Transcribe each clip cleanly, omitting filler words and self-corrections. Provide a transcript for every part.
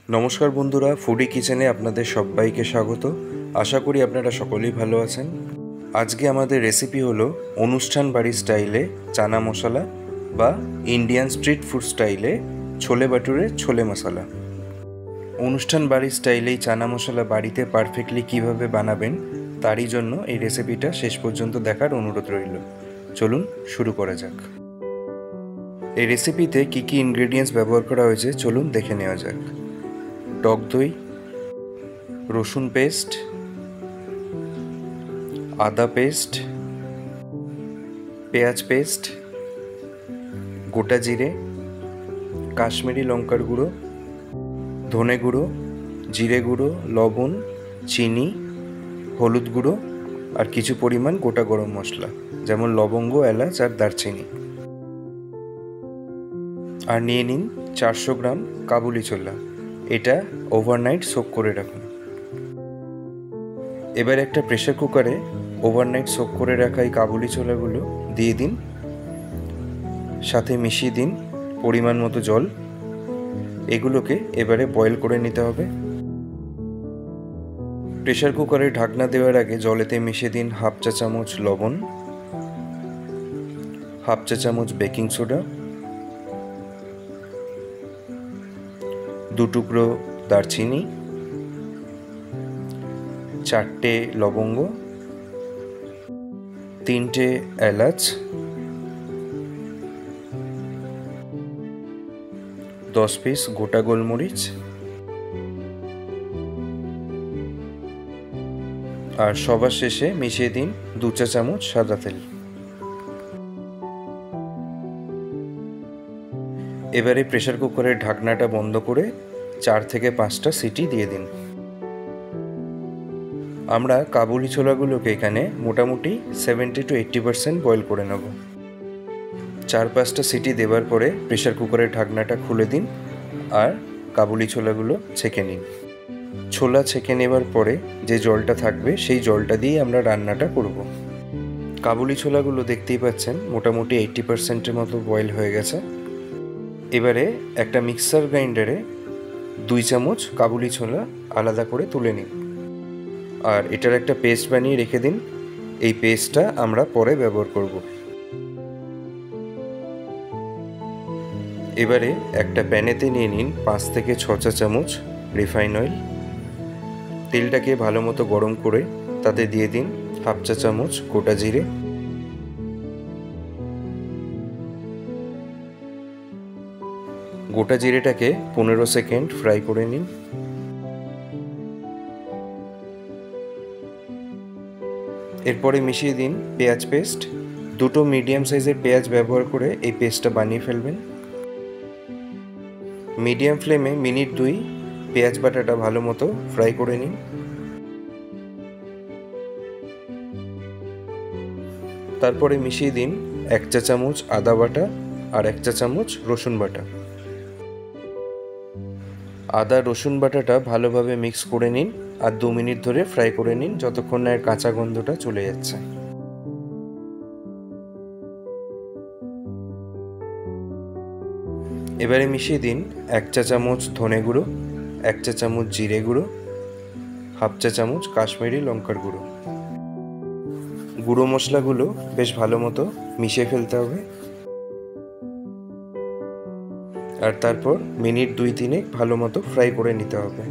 নমস্কার বন্ধুরা, ফুডি কিচেনে আপনাদের সবাইকে স্বাগত। আশা করি আপনারা সকলেই ভালো আছেন। আজকে আমাদের রেসিপি হলো অনুষ্ঠান বাড়ির স্টাইলে চানা মশলা বা ইন্ডিয়ান স্ট্রিট ফুড স্টাইলে ছোলে বাটুরে ছোলে মশলা। অনুষ্ঠান বাড়ির স্টাইলেই চানা মশলা বাড়িতে পারফেক্টলি কিভাবে বানাবেন তারই জন্য এই রেসিপিটা শেষ পর্যন্ত দেখার অনুরোধ রইল। চলুন শুরু করা যাক। এই রেসিপিতে কী কী ইনগ্রেডিয়েন্টস ব্যবহার করা হয়েছে চলুন দেখে নেওয়া যাক। টক দই, রসুন পেস্ট, আদা পেস্ট, পেঁয়াজ পেস্ট, গোটা জিরে, কাশ্মীরি লঙ্কার গুঁড়ো, ধনে গুঁড়ো, জিরে গুঁড়ো, লবণ, চিনি, হলুদ গুঁড়ো আর কিছু পরিমাণ গোটা গরম মশলা যেমন লবঙ্গ, এলাচ আর দারচিনি। আর নিয়ে নিন 400 গ্রাম কাবুলি ছোলা। এটা ওভারনাইট সোক করে রাখুন। এবার একটা প্রেসার কুকারে ওভারনাইট সোক করে রাখা এই কাবুলি ছোলাগুলো দিয়ে দিন, সাথে মিশিয়ে দিন পরিমাণ মতো জল। এগুলোকে এবারে বয়েল করে নিতে হবে। প্রেসার কুকারে ঢাকনা দেওয়ার আগে জলেতে মিশিয়ে দিন হাফ চা চামচ লবণ, হাফ চা চামচ বেকিং সোডা, 2 টুকরো দারচিনি, 4টে লবঙ্গ, 3টে এলাচ, 10 পিস গোটা গোলমরিচ আর সবার শেষে মিশিয়ে দিন 2 চা চামচ সাদা তেল। এবারে প্রেসার কুকারের ঢাকনাটা বন্ধ করে 4 থেকে 5টা সিটি দিয়ে দিন। আমরা কাবুলি ছোলাগুলোকে এখানে মোটামুটি 70 to 80% বয়েল করে নেব। 4-5টা সিটি দেওয়ার পরে প্রেসার কুকারের ঢাকনাটা খুলে দিন আর কাবুলি ছোলাগুলো ছেঁকে নিন। ছোলা ছেঁকে নেবার পরে যে জলটা থাকবে সেই জলটা দিয়ে আমরা রান্নাটা করব। কাবুলি ছোলাগুলো দেখতেই পাচ্ছেন মোটামুটি 80%-এর মতো বয়েল হয়ে গেছে। এবারে একটা মিক্সার গ্রাইন্ডারে 2 চামচ কাবুলি ছোলা আলাদা করে তুলে নিন আর এটার একটা পেস্ট বানিয়ে রেখে দিন। এই পেস্টটা আমরা পরে ব্যবহার করব। এবারে একটা প্যানেতে নিয়ে নিন 5 থেকে 6 চা চামচ রিফাইন অয়েল। তেলটাকে ভালো মতো গরম করে তাতে দিয়ে দিন হাফ চা চামচ গোটা জিরে, গোটা জিরেটাকে 15 সেকেন্ড ফ্রাই করে নিন। এরপরে মিশিয়ে দিন পেঁয়াজ পেস্ট। 2টো মিডিয়াম সাইজের পেঁয়াজ ব্যবহার করে এই পেস্টটা বানিয়ে ফেলবেন। মিডিয়াম ফ্লেমে মিনিট 2 পেঁয়াজ বাটাটা ভালো মতো ফ্রাই করে নিন। তারপরে মিশিয়ে দিন 1 চা চামচ আদা বাটা আর 1 চা চামচ রসুন বাটা। আদা রসুন বাটাটা ভালোভাবে মিক্স করে নিন আর 2 মিনিট ধরে ফ্রাই করে নিন যতক্ষণ না এর কাঁচা গন্ধটা চলে যাচ্ছে। এবারে মিশিয়ে দিন 1 চা চামচ ধনে গুঁড়ো, 1 চা চামচ জিরে গুঁড়ো, হাফ চা চামচ কাশ্মীরি লঙ্কার গুঁড়ো। গুঁড়ো মশলাগুলো বেশ ভালো মতো মিশিয়ে ফেলতে হবে আর তারপর মিনিট 2-3 ভালো মতো ফ্রাই করে নিতে হবে।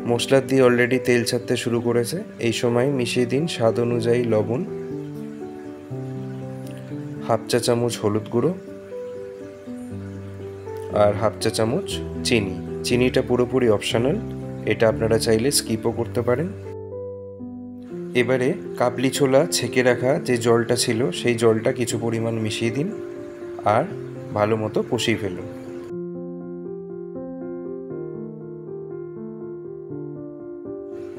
মশলা দিয়ে অলরেডি তেল ছাড়তে শুরু করেছে। এই সময় মিশিয়ে দিন স্বাদ অনুযায়ী লবণ, হাফ চা চামচ হলুদ গুঁড়ো আর হাফ চা চামচ চিনি। চিনিটা পুরোপুরি অপশনাল, এটা আপনারা চাইলে স্কিপও করতে পারেন। এবারে কাবলি ছোলা ছেঁকে রাখা যে জলটা ছিল সেই জলটা কিছু পরিমাণ মিশিয়ে দিন আর ভালো মতো কষিয়ে ফেলুন।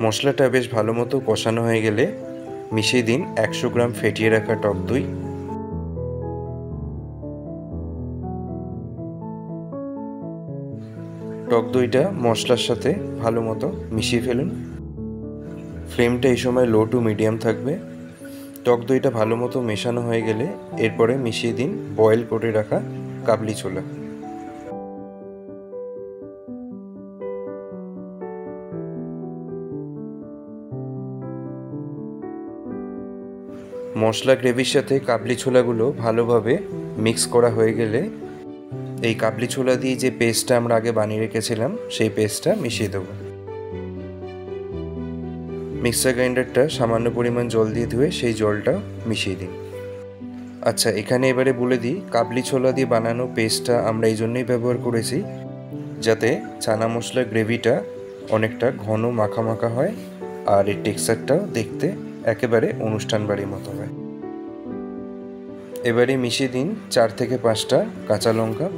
মশলাটা বেশ ভালো মতো কষানো হয়ে গেলে মিশিয়ে দিন 100 গ্রাম ফেটিয়ে রাখা টক দই। টক দইটা মশলার সাথে ভালো মতো মিশিয়ে ফেলুন। ফ্লেমটা এই সময় লো টু মিডিয়াম থাকবে। টক দইটা ভালো মতো মেশানো হয়ে গেলে এরপরে মিশিয়ে দিন বয়েল করে রাখা কাবলি ছোলা। মশলা গ্রেভির সাথে কাবলি ছোলাগুলো ভালোভাবে মিক্স করা হয়ে গেলে এই কাবলি ছোলা দিয়ে যে পেস্টটা আমরা আগে বানিয়ে রেখেছিলাম সেই পেস্টটা মিশিয়ে দেবো। মিক্সার গ্রাইন্ডারটা সামান্য পরিমাণ জল দিয়ে ধুয়ে সেই জলটা মিশিয়ে দিন। আচ্ছা, এখানে এবারে বলে দিই, কাবলি ছোলা দিয়ে বানানো পেস্টটা আমরা এই জন্যই ব্যবহার করেছি যাতে চানা মশলার গ্রেভিটা অনেকটা ঘন মাখা মাখা হয় আর এর টেক্সচারটাও দেখতে একেবারে অনুষ্ঠান বাড়ির মতো হয়। এবারে মিশিয়ে দিন 4 থেকে 5টা কাঁচা লঙ্কা।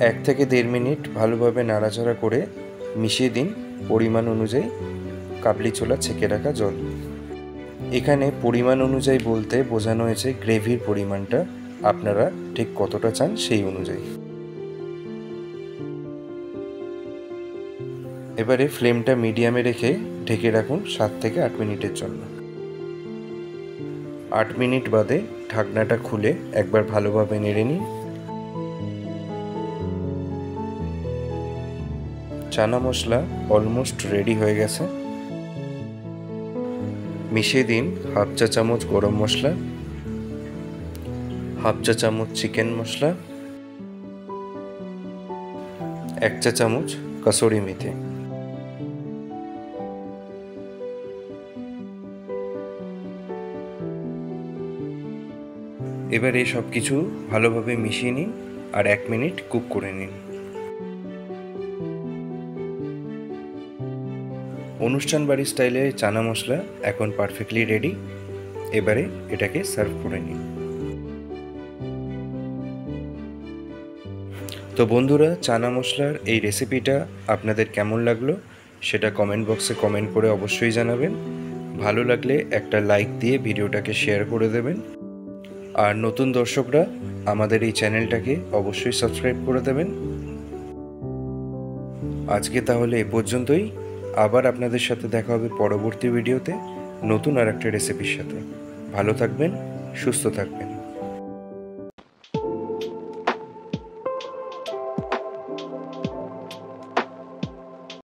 1 থেকে 1.5 মিনিট ভালোভাবে নাড়াচাড়া করে মিশিয়ে দিন পরিমাণ অনুযায়ী কাবলি ছোলা ছেঁকে রাখা জল। এখানে পরিমাণ অনুযায়ী বলতে বোঝানো হয়েছে গ্রেভির পরিমাণটা আপনারা ঠিক কতটা চান সেই অনুযায়ী। এবারে ফ্লেমটা মিডিয়ামে রেখে ঢেকে রাখুন 7 থেকে 8 মিনিটের জন্য। 8 মিনিট বাদে ঢাকনাটা খুলে একবার ভালোভাবে নেড়ে নিন। চানা মশলা অলমোস্ট রেডি হয়ে গেছে। মিশিয়ে দিন হাফ চা চামচ গরম মশলা, হাফ চা চামচ চিকেন মশলা, 1 চা চামচ কাসুরি মেথি। এবার এই সব কিছু ভালোভাবে মিশিয়ে নিন আর 1 মিনিট কুক করে নিন। অনুষ্ঠান বাড়ির স্টাইলে চানা মশলা এখন পারফেক্টলি রেডি। এবারে এটাকে সার্ভ করে নিন। তো বন্ধুরা, চানা মশলার এই রেসিপিটা আপনাদের কেমন লাগলো সেটা কমেন্ট বক্সে কমেন্ট করে অবশ্যই জানাবেন। ভালো লাগলে একটা লাইক দিয়ে ভিডিওটাকে শেয়ার করে দেবেন। আর নতুন দর্শকরা আমাদের এই চ্যানেলটাকে অবশ্যই সাবস্ক্রাইব করে দেবেন। আজকে তাহলে এ পর্যন্তই। আবার আপনাদের সাথে দেখা হবে পরবর্তী ভিডিওতে নতুন আর একটা রেসিপির সাথে। ভালো থাকবেন, সুস্থ থাকবেন।